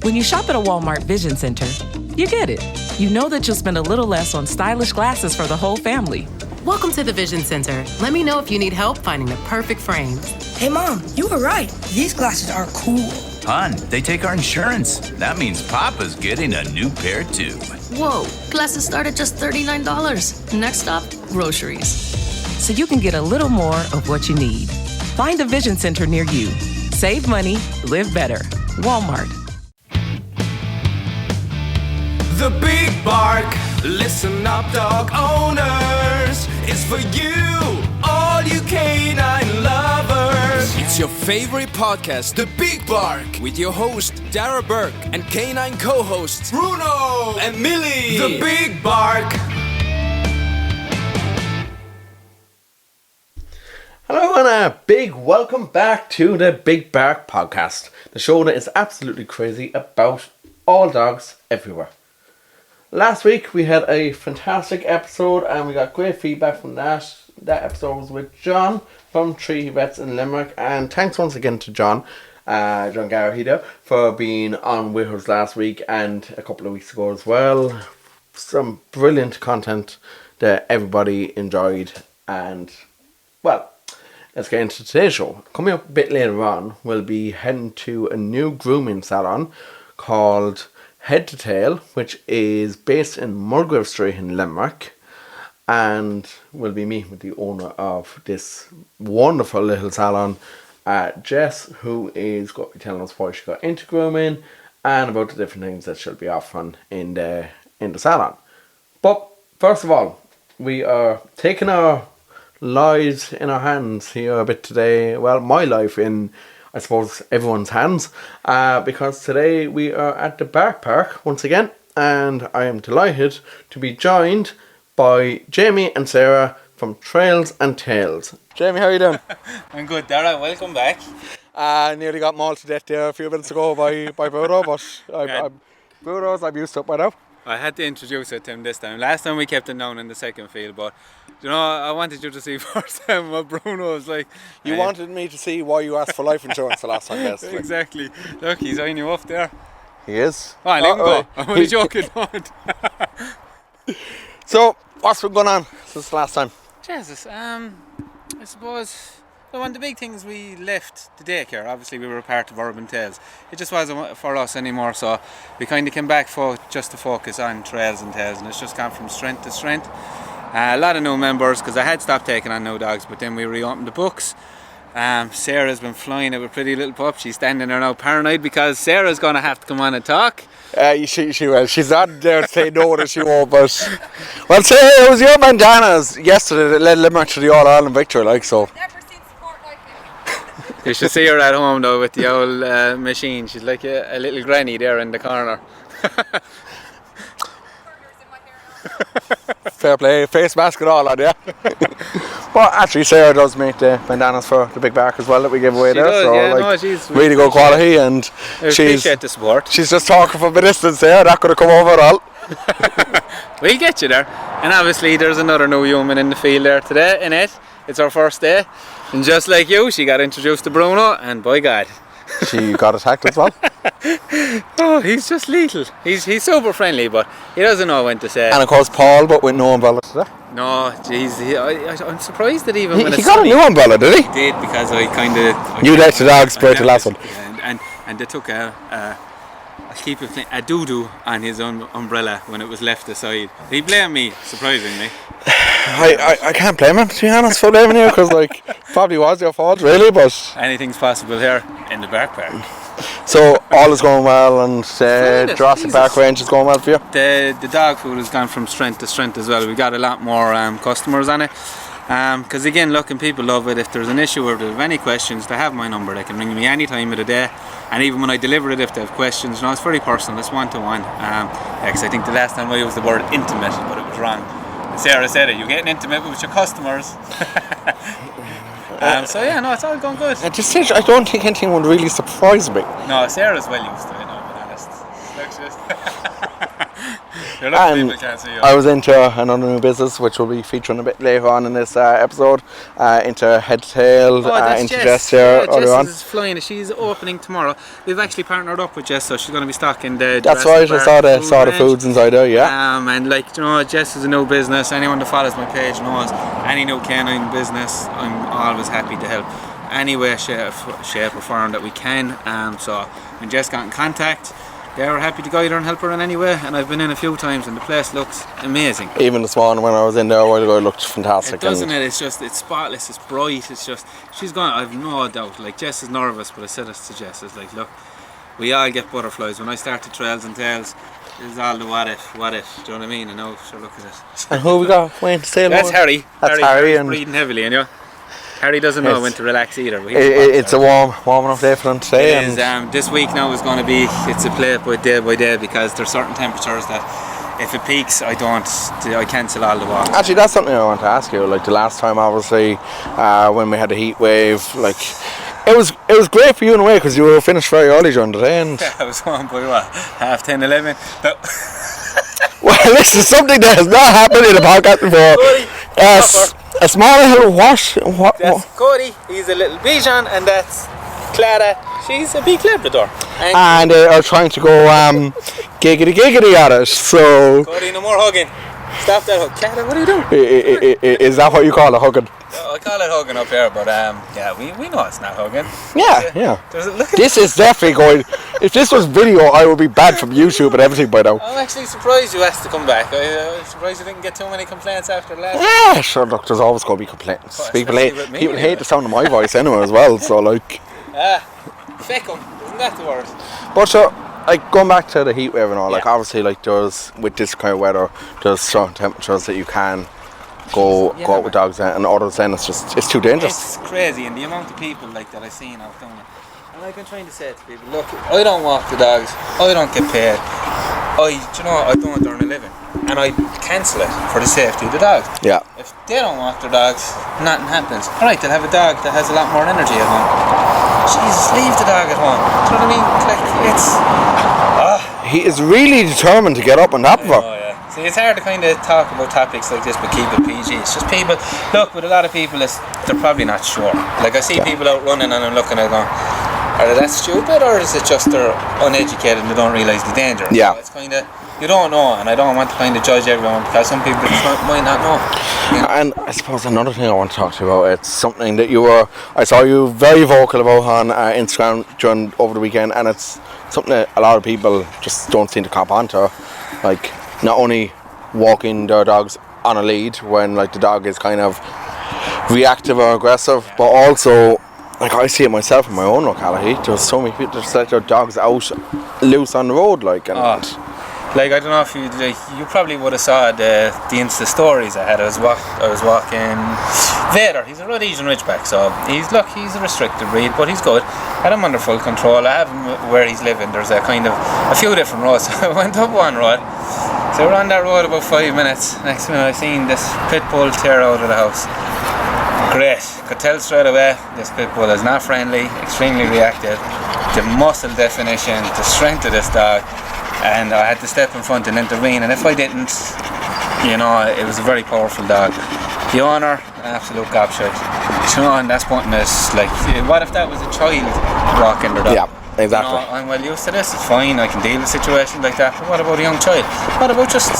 When you shop at a Walmart Vision Center, you get it. You know that you'll spend a little less on stylish glasses for the whole family. Welcome to the Vision Center. Let me know if you need help finding the perfect frames. Hey, Mom, you were right. These glasses are cool. Hon, they take our insurance. That means Papa's getting a new pair too. Whoa, glasses start at just $39. Next stop, groceries. So you can get a little more of what you need. Find a Vision Center near you. Save money, live better. Walmart. The Big Bark, listen up dog owners, is for you, all you canine lovers. It's your favorite podcast, The Big Bark, with your host Darragh Burke and canine co-hosts Bruno and Milly. The Big Bark. Hello and a big welcome back to the Big Bark podcast, the show that is absolutely crazy about all dogs everywhere. Last week we had a fantastic episode and we got great feedback from that. That episode was with John from Tree Vets in Limerick, and thanks once again to John Darragh for being on with us last week and a couple of weeks ago as well. Some brilliant content that everybody enjoyed, and well, let's get into today's show. Coming up a bit later on, we'll be heading to a new grooming salon called Head to Tail, which is based in Mulgrave Street in Limerick, and we'll be meeting with the owner of this wonderful little salon, Jess, who is going to be telling us why she got into grooming and about the different things that she'll be offering in the salon. But first of all, we are taking our lives in our hands here a bit today. Well, my life in, I suppose, everyone's hands, because today we are at the Bark Park once again, and I am delighted to be joined by Jamie and Sarah from Trails and Tales. Jamie, how are you doing? I'm good, Darragh. Welcome back. Nearly got mauled to death there a few minutes ago by Bruno, but I'm used to it by now. I had to introduce it to him this time. Last time we kept it down in the second field, but you know, I wanted you to see firsthand what Bruno was like. You wanted me to see why you asked for life insurance the last time, basically. Exactly. Look, he's eyeing you up there. He is. Oh, let him go. I'm only joking. So, what's been going on since the last time? Jesus, I suppose one of the big things, we left the daycare. Obviously we were a part of Urban Tales. It just wasn't for us anymore, so we kind of came back just to focus on Trails and Tales, and it's just gone from strength to strength. A lot of new members, because I had stopped taking on new dogs, but then we reopened the books. Sarah's been flying it with prettylilpup. She's standing there now paranoid because Sarah's going to have to come on and talk. She will. She's not there to say no that she won't, but well, say it was your bandanas yesterday that led Limerick to the All-Ireland victory, like so. Never seen sport like it. You should see her at home though with the old machine. She's like a little granny there in the corner. Fair play, face mask and all on, yeah. But actually Sarah does make the bandanas for the Big Bark as well that we give away. She there, does, so yeah, like, she's really good quality, and appreciate the support. She's just talking from a distance there, not going to come over at all. We'll get you there. And obviously there's another new human in the field there today, Annette. It's her first day, and just like you, she got introduced to Bruno, and by God, she got attacked as well. Oh, he's just lethal. He's super friendly, but he doesn't know when to say. And of course Paul, but with no umbrella today. No, jeez, I'm surprised that even when he got a new umbrella, did he? He did, because I kind of... You let the dog spray the last one. And they took a doo-doo on his umbrella when it was left aside. He blamed me, surprisingly. I can't blame him, to be honest, for blaming you, because like, probably was your fault, really, but... Anything's possible here in the Bark Park. So, all is going well, and Jurassic Park range is going well for you? The dog food has gone from strength to strength as well. We've got a lot more customers on it. Because again, look, and people love it. If there's an issue or they have any questions, they have my number. They can ring me any time of the day, and even when I deliver it, if they have questions, it's very personal. It's one-to-one. Because I think the last time I used the word intimate, but it was wrong. And Sarah said it. You're getting intimate with your customers. So yeah, no, it's all going good. At this stage, I don't think anything would really surprise me. No, Sarah's well used to it, I'll be honest. You're lucky And people can't see you. I was into another new business, which will be featuring a bit later on in this episode, into head to tail, into Jess here earlier on. Jess is flying. She's opening tomorrow. We've actually partnered up with Jess, so she's going to be stocking the. That's right. I saw the foods inside there. Yeah. And Jess is a new business. Anyone that follows my page knows any new canine business, I'm always happy to help. Any way, shape or form that we can. So when Jess got in contact, they were happy to guide her and help her in any way, and I've been in a few times and the place looks amazing. Even this morning when I was in there a while ago, it looked fantastic. It doesn't it? It's spotless, it's bright, she's gone, I've no doubt, Jess is nervous, but I said this to Jess, it's like, look, we all get butterflies. When I started Trails and Tails, it was all the what if, do you know what I mean? And now, sure, look at it. And who we got waiting to sail? That's Harry. That's Harry. Harry's And breathing heavily, and Harry doesn't know when to relax either. But it's a warm enough day for them today. It is, this week now is going to be, it's a play by day because there's certain temperatures that if it peaks, I cancel all the walk. Actually, that's something I want to ask you. Like the last time, obviously, when we had the heat wave, it was great for you in a way because you were finished very early during the day. And I was home by 10:30, 11. Well, this is something that has not happened in the podcast before. A small little wash. That's Cody, he's a little Bichon, and that's Clara, she's a big Labrador. And they are trying to go giggity at it, so... Cody, no more hugging. Stop that hug. Clara, what are you doing? Is that what you call it, hugging? I call it hugging up here, but we know it's not hugging. Yeah. This is definitely going... If this was video, I would be banned from YouTube and everything by now. I'm actually surprised you asked to come back. I'm surprised you didn't get too many complaints after last. Yeah, sure, look, there's always going to be complaints. Well, people anyway. hate the sound of my voice anyway as well, so Feck 'em, isn't that the word? But sure, going back to the heat wave and all, obviously there's, with this kind of weather, there's certain temperatures that you can go out with dogs and others then it's too dangerous. It's crazy, and the amount of people that I've seen out down there. And I'm trying to say to people, look, I don't walk the dogs, I don't get paid. I do it during a living, and I cancel it for the safety of the dogs. Yeah. If they don't walk their dogs, nothing happens. Alright, they'll have a dog that has a lot more energy at home. Jesus, leave the dog at home. Do you know what I mean? It's... He is really determined to get up on top of her. Oh, yeah. See, it's hard to kind of talk about topics like this but keep it PG. It's just people, look, with a lot of people, they're probably not sure. I see people out running and I'm looking at them going, are they that stupid, or is it just they're uneducated and they don't realise the danger? Yeah. So it's kind of, you don't know, and I don't want to kind of judge everyone because some people might not know. And I suppose another thing I want to talk to you about, it's something that I saw you very vocal about on Instagram over the weekend, and it's something that a lot of people just don't seem to cop onto. Not only walking their dogs on a lead when the dog is kind of reactive or aggressive, but also I see it myself in my own locality. There's so many people just let their dogs out loose on the road, I don't know if you probably would have saw the Insta stories I had. I was walking Vader. He's a Rhodesian Ridgeback, so he's a restricted breed, but he's good. I had him under full control. I have him where he's living. There's a few different roads. I went up one road. So we're on that road about 5 minutes. Next minute I seen this pit bull tear out of the house. Great. Could tell straight away this pit bull is not friendly, extremely reactive. The muscle definition, the strength of this dog, and I had to step in front and intervene, and if I didn't, it was a very powerful dog. The owner, an absolute gobshite. And that's putting us, what if that was a child walking their dog? Yeah. Exactly. I'm well used to this, it's fine, I can deal with situations like that, but what about a young child? What about just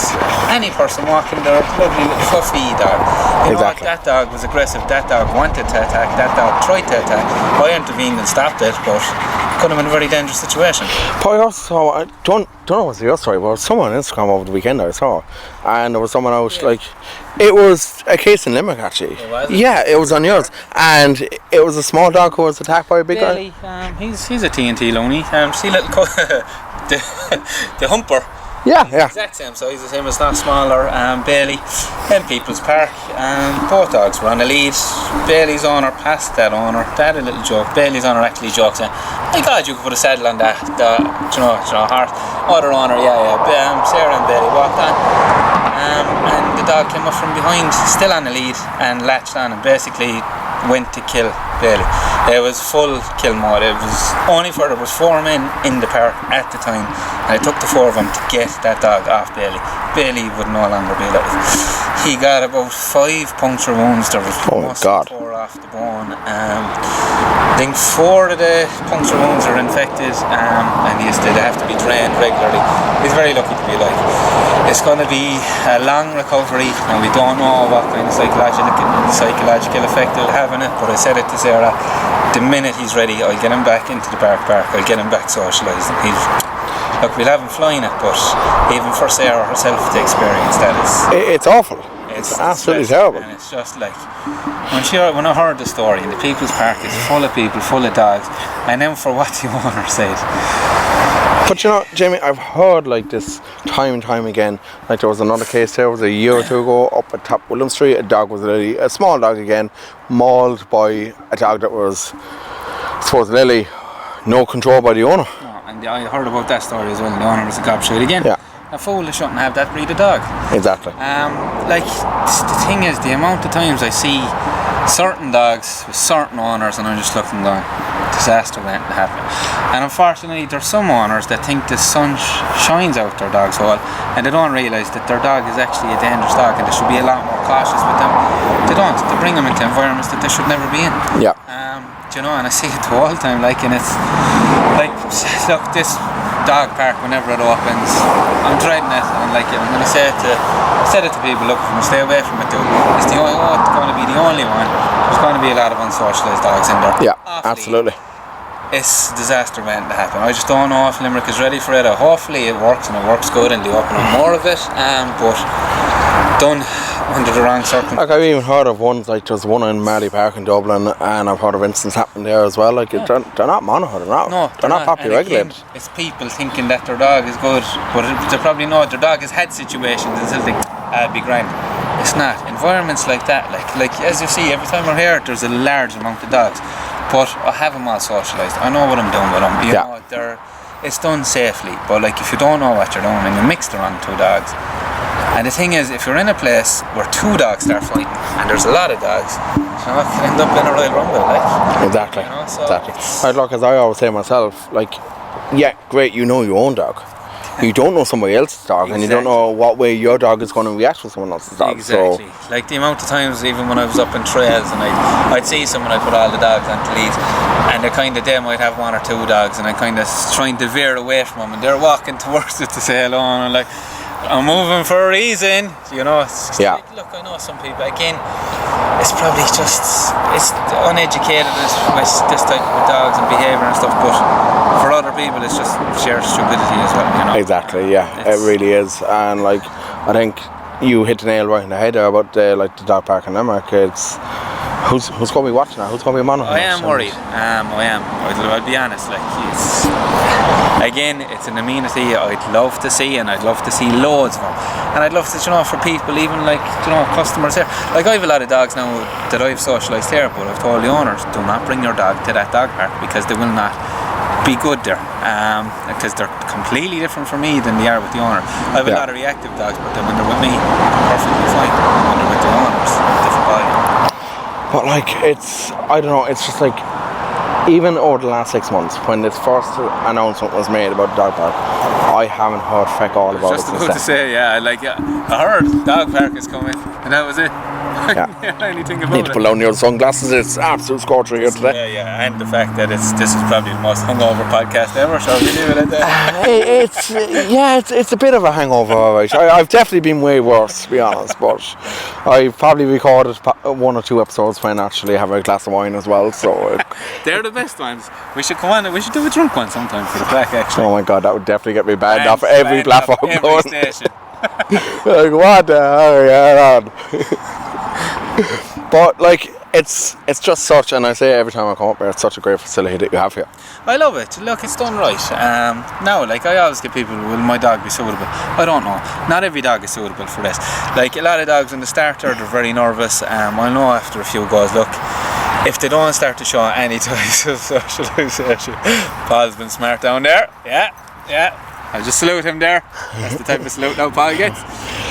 any person walking their lovely little fluffy dog? Exactly. That dog was aggressive, that dog wanted to attack, that dog tried to attack. I intervened and stopped it, but it could have been a very dangerous situation. But I also, I don't know what's your story, but someone on Instagram over the weekend I saw, and there was someone else, it was a case in Limerick actually. It was? Yeah, it was on yours, and it was a small dog who was attacked by a big guy. He's a TNT loony. See little the humper. Yeah. Exact same size as him, it's not smaller. Bailey in People's Park, both dogs were on the lead. Bailey's owner passed that owner. They had a little joke. Bailey's owner actually joked saying, my God, you could put a saddle on that horse. Other owner, Sarah and Bailey walked on, and the dog came up from behind, still on the lead, and latched on and basically went to kill Bailey. It was full kill mode. It was only for there was 4 men in the park at the time, and it took the 4 of them to get that dog off Bailey. Bailey would no longer be alive. He got about 5 puncture wounds. There was tore off the bone. I think 4 of the puncture wounds are infected, and they have to be drained regularly. He's very lucky to be alive. It's going to be a long recovery, and we don't know what kind of psychological effect it'll have on it, but I said it to Sarah, the minute he's ready, I'll get him back into the park, I'll get him back socialised. Look, we'll have him flying it, but even for Sarah herself to experience that it's awful. It's absolutely terrible. And it's just like, when I heard the story, and the People's Park is full of people, full of dogs, and then for what the owner said. But you know, Jamie, I've heard like this time and time again. Like there was another case there, was a year or two ago up at Top William Street. A dog was a small dog again, mauled by a dog that was, I suppose, Lily, no control by the owner. No, and I heard about that story as well. The owner was a gobshite again. Yeah. A fool shouldn't have that breed of dog. Exactly. Like the thing is, the amount of times I see certain dogs with certain owners, and I'm just looking going, disaster waiting to happen. And unfortunately, there's some owners that think the sun shines out their dog's hole, and they don't realise that their dog is actually a dangerous dog, and they should be a lot more cautious with them. They don't. They bring them into environments that they should never be in. Yeah. You know, and I see it all the time. Like, and it's like, look, this dog park, whenever it opens, I'm dreading it, and like, I'm going to say it to people, look, stay away from it, dude. It's going to be the only one. There's going to be a lot of unsocialised dogs in there. Yeah, absolutely. It's disaster waiting to happen. I just don't know if Limerick is ready for it. Hopefully it works, and it works good, and they open up more of it. But done under the wrong circumstances. Like I've even heard of ones, like there's one in Marley Park in Dublin, and I've heard of incidents happening there as well. Like they're not monitored, they're not properly regulated. It's people thinking that their dog is good, but they probably know their dog has had situations and still think, be grand. It's not. Environments like that, like as you see, every time we're here, there's a large amount of dogs. But I have them all socialised. I know what I'm doing with them. You know, it's done safely. But like, if you don't know what you're doing and you mix around 2 dogs, and the thing is, if you're in a place where 2 dogs start fighting and there's a lot of dogs, you know, it can end up in a Royal Rumble, like. Exactly. You know, so exactly. Look, as I always say myself, like, yeah, great, you know your own dog. You don't know somebody else's dog, and you don't know what way your dog is going to react with someone else's dog. Exactly. So, like the amount of times, even when I was up in trails, and I'd see someone, I put all the dogs on to lead, and they might have 1 or 2 dogs, and I kind of trying to veer away from them, and they're walking towards it to say hello, and I'm like, I'm moving for a reason, you know. It's like, look, I know some people, again, it's probably just, it's uneducated with this type of dogs and behaviour and stuff, but for other people it's just sheer stupidity as well, you know. Exactly, yeah, it really is. And like, I think you hit the nail right in the head there about the dog park in Limerick. It's who's going to be watching that? Who's going to be monitoring it? I am worried. I'll be honest, like, again, it's an amenity I'd love to see, and I'd love to see loads of them, and I'd love to, you know, for people, even like, you know, customers here, like I have a lot of dogs now that I've socialised here, but I've told the owners, do not bring your dog to that dog park, because they will not be good there, because they're completely different for me than they are with the owner. I have a lot of reactive dogs, but then when they're with me, they're perfectly fine. When they're with the owners, different body. But like, it's, I don't know, it's just like, even over the last 6 months, when this first announcement was made about the dog park, I haven't heard feck all about it. Just about to say, I heard dog park is coming, and that was it. Anything about Need to pull down your sunglasses. It's absolute scorcher here today. Yeah, and the fact that this is probably the most hungover podcast ever. Shall we leave it at that? It's a bit of a hangover, alright. I've definitely been way worse, to be honest. But I've probably recorded 1 or 2 episodes when I actually have a glass of wine as well. So they're the best ones. We should come on and we should do a drunk one sometime for the crack. Actually. Oh my god, that would definitely get me banned off every platform. Every station. Like, what the hell are you on? But like, it's just such, and I say every time I come up here, it's such a great facility that you have here. I love it. Look, it's done right. Now, like, I always get people, will my dog be suitable? I don't know. Not every dog is suitable for this. Like, a lot of dogs in the starter, they're very nervous. I know after a few goes, look, if they don't start to show any types of socialisation, Paul's been smart down there. Yeah. I'll just salute him there. That's the type of salute now Paul gets.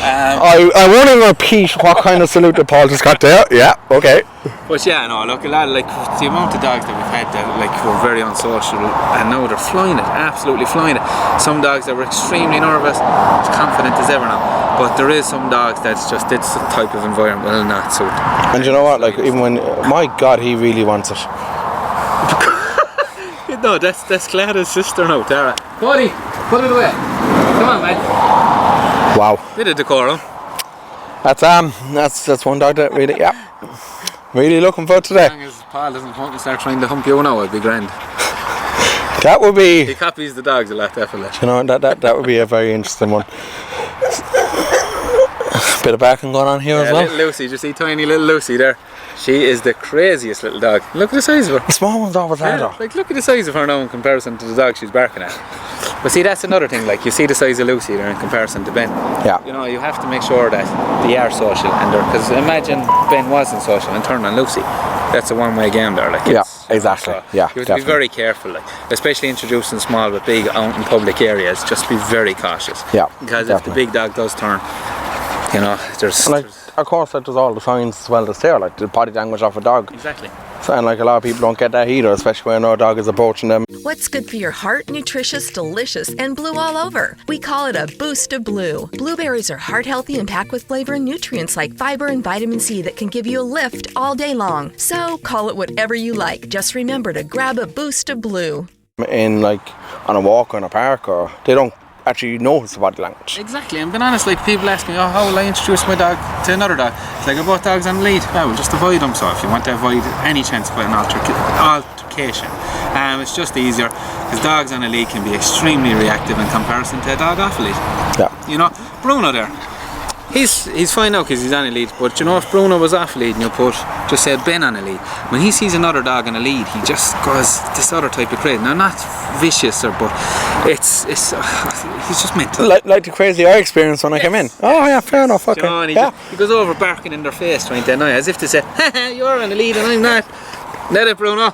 I won't even repeat what kind of salute that Paul just got there. Yeah, okay. But yeah, no, look, a lot of, like, the amount of dogs that we've had that, like, were very unsocial, and now they're flying it, absolutely flying it. Some dogs that were extremely nervous, as confident as ever now. But there is some dogs that's just, it's the type of environment will not suit. And you know what, like, even when, my God, he really wants it. No, that's Clara's sister now, Darragh. Buddy, put it away. Come on, man. Wow. Bit of decorum. That's one dog that really, yeah. Really looking for today. As long as Paul doesn't come and start trying to hump you now, it'd be grand. That would be... He copies the dogs a lot, definitely. You know, that would be a very interesting one. Bit of barking going on here as well. Little Lucy, do you see tiny little Lucy there? She is the craziest little dog. Look at the size of her. The small one's always harder. Like, look at the size of her now in comparison to the dog she's barking at. But see, that's another thing, like, you see the size of Lucy there in comparison to Ben. Yeah. You know, you have to make sure that they are social, and because imagine Ben wasn't social and turned on Lucy. That's a one-way game there, like. Yeah, exactly. So yeah, you have to be very careful, like, especially introducing small but big out in public areas. Just be very cautious. Yeah, because if the big dog does turn, you know, there's. Like, of course, that does all the signs as well as there, like the body language of a dog. Exactly. So, and like a lot of people don't get that either, especially when our dog is approaching them. What's good for your heart, nutritious, delicious, and blue all over? We call it a boost of blue. Blueberries are heart healthy and packed with flavor and nutrients like fiber and vitamin C that can give you a lift all day long. So call it whatever you like. Just remember to grab a boost of blue. In like on a walk or in a park, or they don't actually notice the body language. Exactly, and being honest, like, people ask me, oh, how will I introduce my dog to another dog? It's like, I bought dogs on the lead. Well, we'll just avoid them. So if you want to avoid any chance of an altercation, it's just easier, because dogs on a lead can be extremely reactive in comparison to a dog off a lead. Yeah. You know, Bruno there, he's fine now because he's on a lead, but you know, if Bruno was off a lead and you put, just say, Ben on a lead, when he sees another dog on a lead, he just goes this other type of crazy. Now, not vicious, but it's he's just mental. Like the crazy I experienced when I came in. Oh yeah, fair enough. Okay. You know, and he goes over barking in their face trying to annoy, as if to say, haha, you're on the lead and I'm not. Let it, Bruno.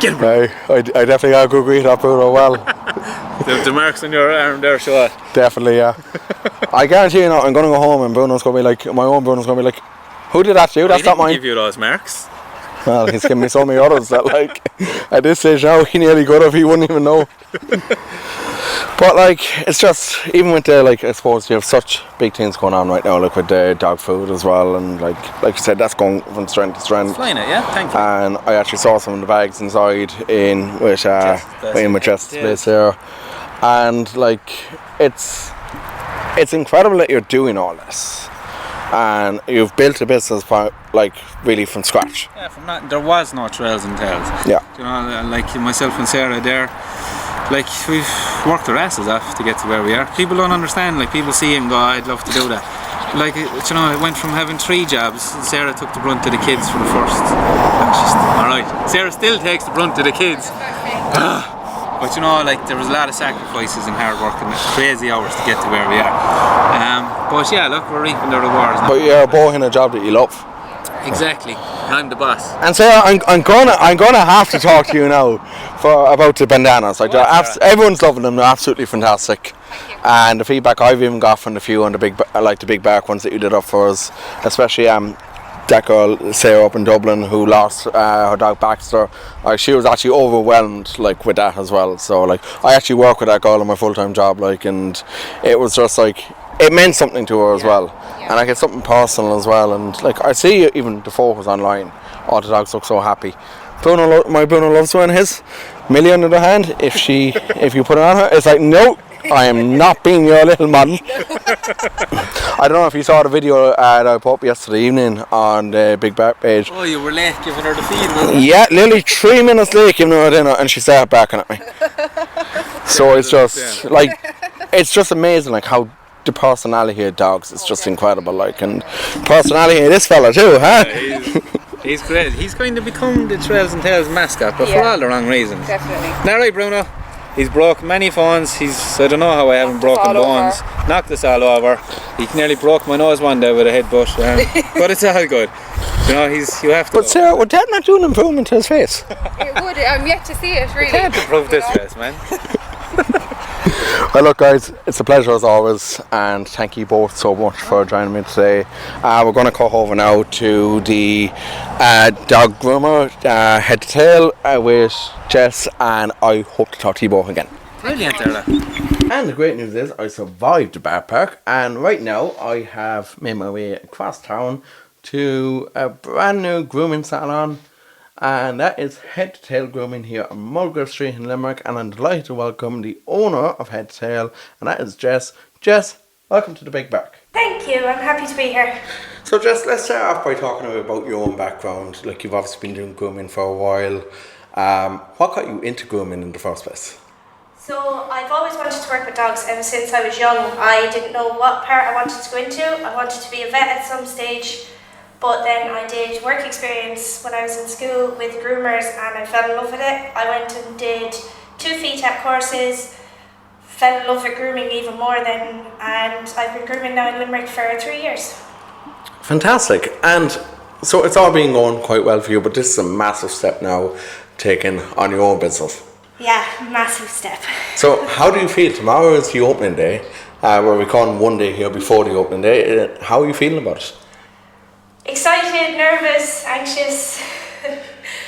Get him, Bruno. I definitely got a good greet at Bruno well. The marks on your arm there show it. Definitely, yeah. I guarantee you now, I'm going to go home and Bruno's going to be like, my own Bruno's going to be like, who did that to you? That's not mine. Give you those marks. Well, he's given me so many others that, like, at this stage now, he nearly could have, he wouldn't even know. But, like, it's just, even with the, like, I suppose you have such big things going on right now, like with the dog food as well, and like you said, that's going from strength to strength. It's flying it, yeah, thank you. And I actually saw some of the bags inside in with Chester's place there. And, like, it's incredible that you're doing all this. And you've built a business like really from scratch. Yeah, from that there was no trails and tails. Yeah. You know, like myself and Sarah there, like we've worked our asses off to get to where we are. People don't understand. Like, people see and go, I'd love to do that. Like, you know, it went from having 3 jobs. Sarah took the brunt of the kids for the first. Alright, Sarah still takes the brunt of the kids. But you know, like, there was a lot of sacrifices and hard work and crazy hours to get to where we are. But yeah, look, we're reaping the rewards now. But you're both in a job that you love. Exactly. I'm the boss. And so I'm gonna have to talk to you now about the bandanas. Like, everyone's loving them. They're absolutely fantastic. And the feedback I've even got from the few on the big bark ones that you did up for us, especially that girl Sarah up in Dublin who lost her dog Baxter, she was actually overwhelmed like with that as well. So like, I actually work with that girl in my full-time job, like, and it was just like, it meant something to her as well. And like, it's something personal as well. And like, I see even the photos online, all the dogs look so happy. My Bruno loves wearing his. Milly on the other hand, if you put it on her, it's like, no, I am not being your little model. I don't know if you saw the video that I put up yesterday evening on the Big Bark page. Oh, you were late giving her the feed, wasn't it? Yeah, literally 3 minutes late giving her dinner, and she started barking at me. So it's just like, it's just amazing, like, how the personality of dogs is just incredible, like, and personality of this fella too, huh? Yeah, he's great. He's going to become the Trails and Tails mascot, but for all the wrong reasons. Definitely. Now, right, Bruno? He's broke many phones. I don't know how I haven't broken bones. Knocked us all over. He nearly broke my nose one day with a headbutt. But it's all good. You know, you have to. But Sarah, would that not do an improvement to his face? It would. I'm yet to see it, really. Can't improve this face, man. Well, look, guys, it's a pleasure as always, and thank you both so much for joining me today. We're going to cut over now to the dog groomer, head to tail, with Jess, and I hope to talk to you both again. Brilliant, Darragh. And the great news is I survived the bar park, and right now I have made my way across town to a brand new grooming salon, and that is Head to Tail Grooming here on Mulgrave Street in Limerick, and I'm delighted to welcome the owner of Head to Tail, and that is Jess. Jess, welcome to the Big Bark. Thank you, I'm happy to be here. So Jess, let's start off by talking about your own background. Like, you've obviously been doing grooming for a while. What got you into grooming in the first place? So I've always wanted to work with dogs ever since I was young. I didn't know what part I wanted to go into. I wanted to be a vet at some stage. But then I did work experience when I was in school with groomers and I fell in love with it. I went and did 2 VTAP courses, fell in love with grooming even more then, and I've been grooming now in Limerick for 3 years. Fantastic. And so it's all been going quite well for you, but this is a massive step now taken on your own business. Yeah, massive step. So how do you feel? Tomorrow is the opening day. We're recording one day here before the opening day. How are you feeling about it? Excited, nervous, anxious.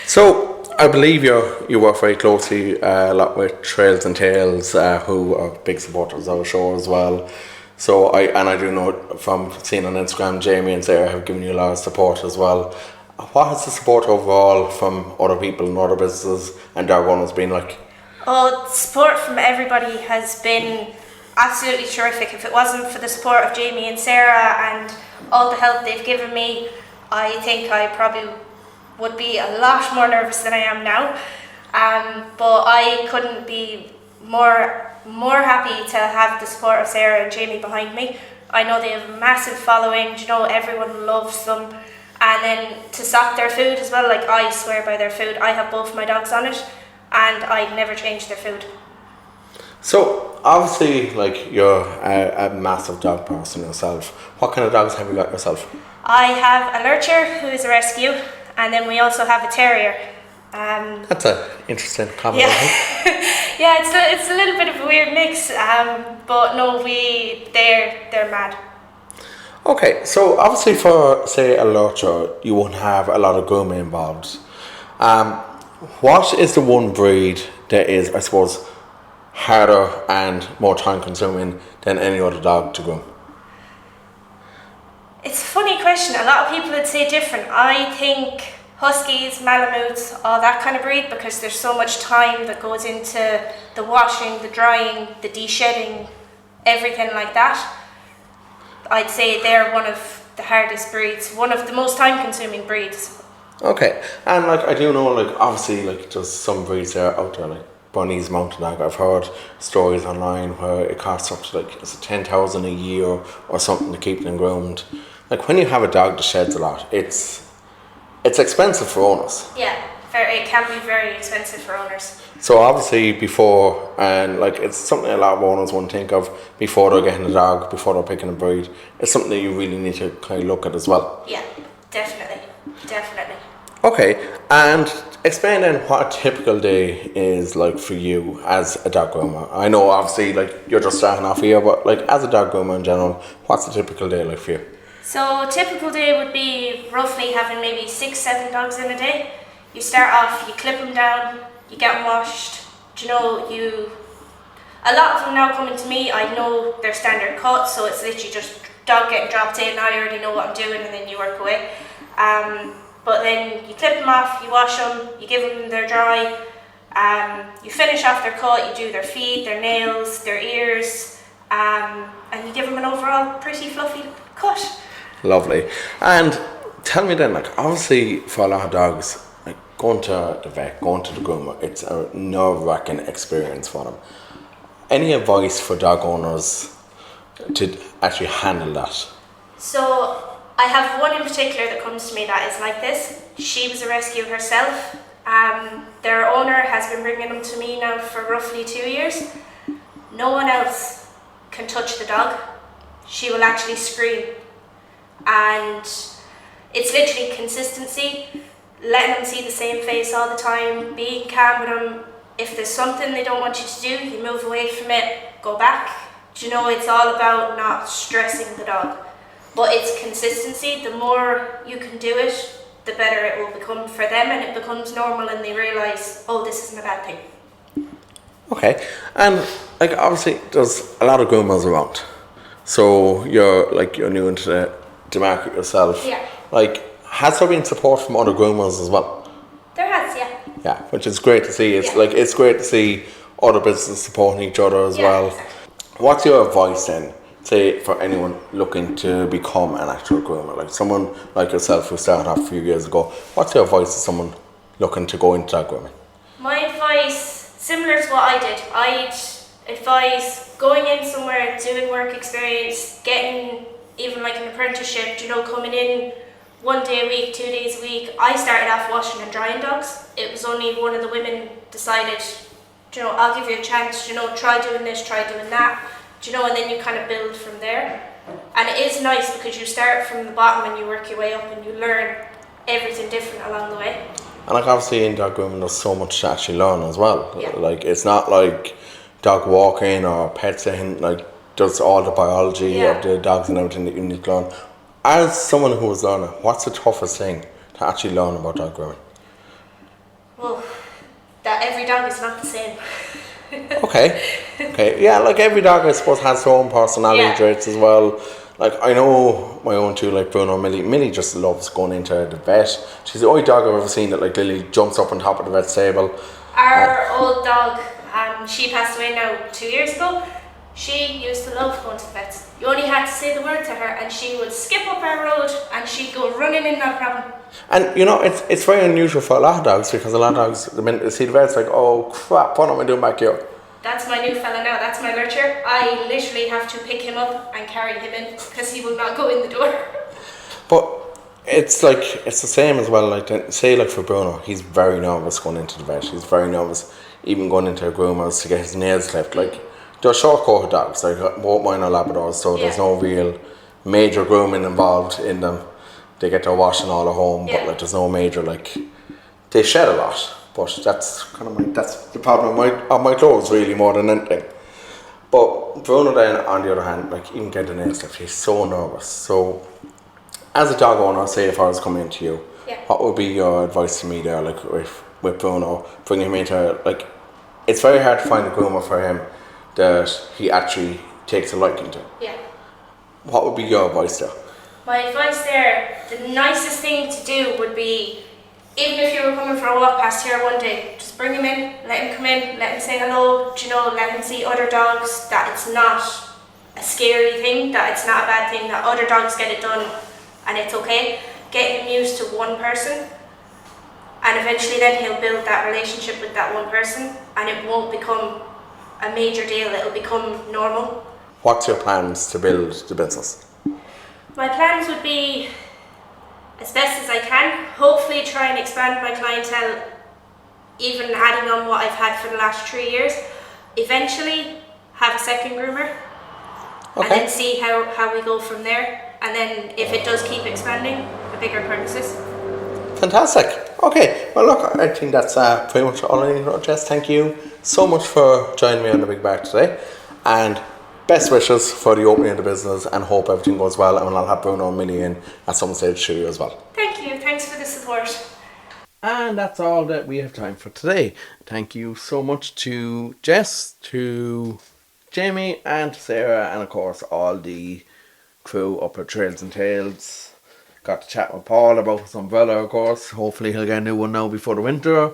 So I believe you work very closely a lot with Trails and Tales, who are big supporters of our show as well. So I do know from seeing on Instagram, Jamie and Sarah have given you a lot of support as well. What has the support overall from other people and other businesses and dog owners been like? Oh, support from everybody has been absolutely terrific. If it wasn't for the support of Jamie and Sarah and all the help they've given me, I think I probably would be a lot more nervous than I am now. But I couldn't be more happy to have the support of Sarah and Jamie behind me. I know they have a massive following, you know, everyone loves them. And then to stock their food as well, like I swear by their food. I have both my dogs on it and I'd never change their food. So obviously, like, you're a massive dog person yourself. What kind of dogs have you got yourself? I have a lurcher who is a rescue, and then we also have a terrier. That's an interesting combination. Yeah, yeah, it's a little bit of a weird mix, but no, they're mad. Okay, so obviously for, say, a lurcher, you won't have a lot of grooming involved. What is the one breed that is, I suppose, harder and more time consuming than any other dog to groom? It's a funny question. A lot of people would say different. I think huskies, malamutes, all that kind of breed, because there's so much time that goes into the washing, the drying, the de-shedding, everything like that. I'd say they're one of the hardest breeds, one of the most time consuming breeds. Okay, and like, I do know, like, obviously, like, there's some breeds that are out there, like Bunny's mountain dog. I've heard stories online where it costs up to like, is it 10,000 a year or something to keep them groomed. Like, when you have a dog that sheds a lot, it's expensive for owners. Yeah, it can be very expensive for owners. So obviously before, and like, it's something a lot of owners won't think of before they're getting a dog, before they're picking a breed. It's something that you really need to kind of look at as well. Yeah, definitely. Okay, and explain then what a typical day is like for you as a dog groomer. I know obviously, like, you're just starting off here, but like, as a dog groomer in general, what's a typical day like for you? So a typical day would be roughly having maybe 6-7 dogs in a day. You start off, you clip them down, you get them washed. Do you know, a lot of them now coming to me, I know their standard cut, so it's literally just dog getting dropped in, I already know what I'm doing, and then you work away. But then you clip them off, you wash them, you give them their dry, you finish off their cut, you do their feet, their nails, their ears, and you give them an overall pretty fluffy cut. Lovely. And tell me then, like, obviously for a lot of dogs, like, going to the vet, going to the groomer, it's a nerve-wracking experience for them. Any advice for dog owners to actually handle that? So I have one in particular that comes to me that is like this. She was a rescue herself. Their owner has been bringing them to me now for roughly 2 years. No one else can touch the dog. She will actually scream. And it's literally consistency, letting them see the same face all the time, being calm with them. If there's something they don't want you to do, you move away from it. go back. Do you know, it's all about not stressing the dog. But it's consistency. The more you can do it, the better it will become for them, and it becomes normal and they realise, oh, this isn't a bad thing. Okay, and like obviously there's a lot of groomers around. So you're new into the market yourself. Yeah. Like, has there been support from other groomers as well? There has, yeah. Yeah, which is great to see. It's great to see other businesses supporting each other as well. Exactly. What's your advice then, say, for anyone looking to become an actual groomer? Like someone like yourself who started off a few years ago, what's your advice to someone looking to go into that grooming? My advice, similar to what I did, I'd advise going in somewhere, doing work experience, getting even like an apprenticeship, you know, coming in 1 day a week, 2 days a week. I started off washing and drying dogs. It was only one of the women decided, you know, I'll give you a chance, you know, try doing this, try doing that, you know, and then you kind of build from there. And it is nice because you start from the bottom and you work your way up and you learn everything different along the way. And like obviously in dog grooming there's so much to actually learn as well. Yeah. Like it's not like dog walking or pet sitting, like there's all the biology of the dogs and everything that you need to learn. As someone who is learning, what's the toughest thing to actually learn about dog grooming? Well, that every dog is not the same. Okay. Yeah, like every dog I suppose has their own personality traits as well. Like I know my own two, like Bruno Milly. Milly just loves going into the vet. She's the only dog I've ever seen that like literally jumps up on top of the vet's table. Our old dog, she passed away now 2 years ago. She used to love going to the vets. You only had to say the word to her and she would skip up our road and she'd go running in, no problem. And you know, it's very unusual for a lot of dogs because a lot of dogs, the minute they see the vet, it's like, oh crap, what am I doing back here? That's my new fella now, that's my lurcher. I literally have to pick him up and carry him in because he will not go in the door. But it's like, it's the same as well, like say like for Bruno, he's very nervous going into the vet. He's very nervous even going into a groomer's to get his nails clipped. Like, they're short-coated dogs, like both mine are Labradors, so there's no real major grooming involved in them. They get their washing all at home, but like there's no major, like, they shed a lot, but that's kind of that's the problem of my clothes really more than anything. But Bruno then, on the other hand, like even getting the nails clipped, he's so nervous. So as a dog owner, say if I was coming into you, what would be your advice to me there, like with Bruno, bringing him into, like, it's very hard to find a groomer for him that he actually takes a liking to. Yeah. What would be your advice there? My advice there, the nicest thing to do would be, even if you were coming for a walk past here one day, just bring him in, let him come in, let him say hello, you know, let him see other dogs, that it's not a scary thing, that it's not a bad thing, that other dogs get it done and it's okay. Get him used to one person and eventually then he'll build that relationship with that one person and it won't become a major deal, it'll become normal. What's your plans to build the business? My plans would be, as best as I can, hopefully try and expand my clientele, even adding on what I've had for the last 3 years. Eventually have a second groomer and then see how we go from there, and then if it does keep expanding, a bigger premises. Fantastic. Okay, well look, I think that's pretty much all I need to know. Jess, thank you so much for joining me on the Big Bar today, and best wishes for the opening of the business, and hope everything goes well, and I'll have Bruno and Milly in at some stage to you as well. Thank you, thanks for the support. And that's all that we have time for today. Thank you so much to Jess, to Jamie and to Sarah, and of course all the crew up at Trails and Tales. Got to chat with Paul about his umbrella, of course. Hopefully he'll get a new one now before the winter.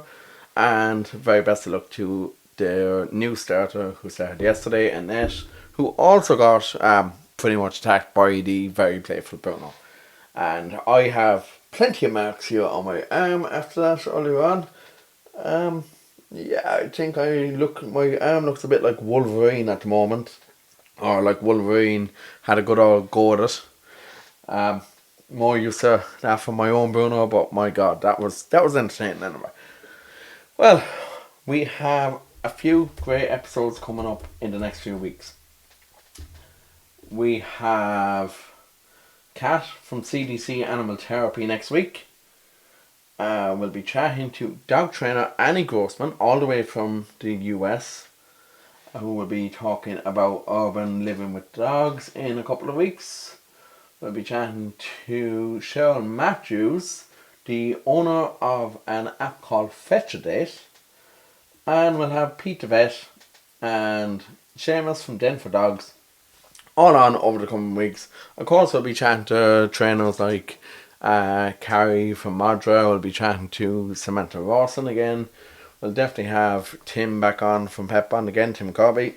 And very best of luck to their new starter who started yesterday, Annette, who also got pretty much attacked by the very playful Bruno. And I have plenty of marks here on my arm after that earlier on. Yeah, I think my arm looks a bit like Wolverine at the moment. Or like Wolverine had a good old go at it. More used to that from my own Bruno, but my god, that was entertaining anyway. Well, we have a few great episodes coming up in the next few weeks. We have Kat from CDC Animal Therapy next week. We'll be chatting to dog trainer Annie Grossman all the way from the US. who will be talking about urban living with dogs in a couple of weeks. We'll be chatting to Cheryl Matthews, the owner of an app called Fetch-A-Date. And we'll have Pete the Vet and Seamus from Den for Dogs all on over the coming weeks. Of course, we'll be chatting to trainers like Carrie from Madra. We'll be chatting to Samantha Rawson again. We'll definitely have Tim back on from Pet Bond again, Tim Corby.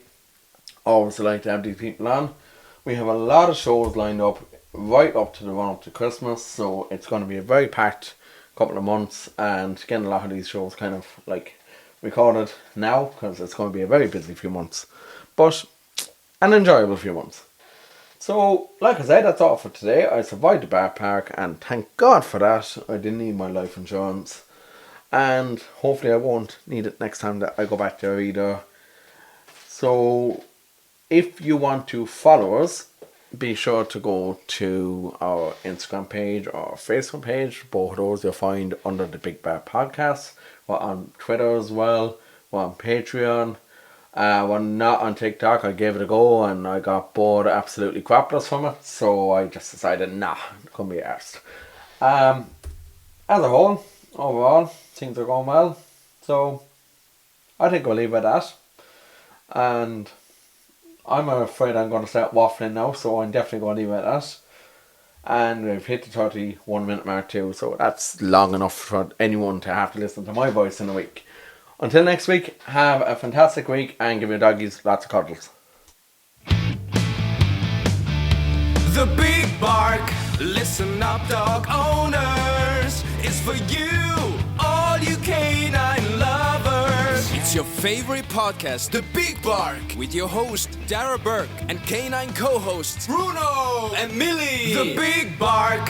Always like to have these people on. We have a lot of shows lined up right up to the run up to Christmas, so it's going to be a very packed couple of months, and getting a lot of these shows kind of like recorded now because it's going to be a very busy few months, but an enjoyable few months. So, like I said, that's all for today. I survived the bar park, and thank God for that. I didn't need my life insurance, and hopefully I won't need it next time that I go back there either. So, if you want to follow us, be sure to go to our Instagram page or Facebook page. Both of those you'll find under the Big Bear Podcast. We're on Twitter as well. We're on Patreon. We're not on TikTok. I gave it a go and I got bored absolutely crapless from it. So I just decided, nah, couldn't be arsed. As a whole, overall, things are going well. So I think we'll leave it at that. And I'm afraid I'm going to start waffling now, so I'm definitely going to leave it at that. And we've hit the 31 minute mark too, so that's long enough for anyone to have to listen to my voice in a week. Until next week, have a fantastic week and give your doggies lots of cuddles. The Big Bark, listen up dog owners, is for you, all you canine lovers. It's your favorite podcast, The Big Bark, with your host Darragh and canine co-hosts Bruno and Milly. The Big Bark.